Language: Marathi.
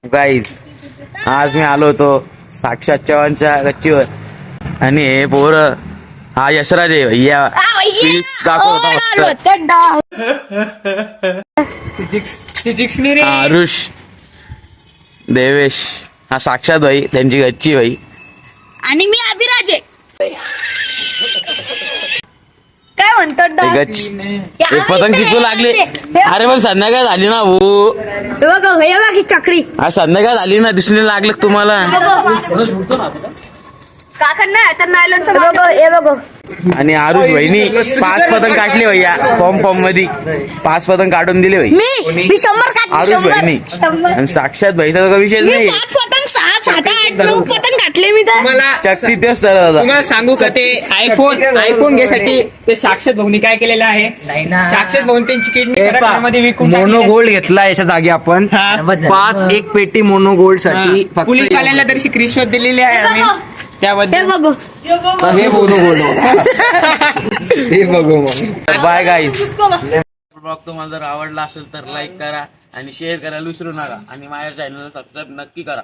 गाईज आज मी आलो होतो साक्षात चव्हाणच्या गच्चीवर आणि हे पोर हा यशराज आहे भैया स्वीट्स दाखवता मस्त आरुष देवेश हा साक्षात भाई त्यांची गच्ची भाई आणि मी अभिराज आहे. काय म्हणतो गच्ची हे पतंग शिकू लागले. अरे पण संध्याकाळ झाली ना भाऊ. हे बघ ही चक्री आज संध्याकाळ झाली ना दिसणे लागलं का तुम्हाला. काकांना तर नायलॉनचं बघ हे बघ. आणि आरुष भाईनी 5 पतंग काढले भैया फॉर्म मध्ये 5 पतंग काढून दिले भाई मी 100 काढले. आरुष भाईनी. 100 आणि साक्षात भाईचा तर काही विषय मी नाही 5 पतंग 6 7 8 9 पतंग काढले मी तर. चक्ती तेच तर दादा. तुम्हाला सांगू का ते आयफोन घ्यायसाठी ते साक्षात भाऊनी काय केलेलं आहे. साक्षात भाऊन त्यांची किडनी मध्ये विकून मोनो गोल्ड घेतला याच्या जागी आपण हा. 5 एक पेटी मोनो गोल्ड साठी फक्त पोलीस वाल्यांना तरी रिश्वत दिलेली आहे आम्ही हे त्याबद्दल. बघ हे मोनो गोल्ड हे बघू मग. Bye guys. ब्लॉग तुम्हाला जर आवडला असेल तर लाईक करा आणि शेअर करायला विसरू नका आणि माझ्या चॅनलला सबस्क्राईब नक्की करा.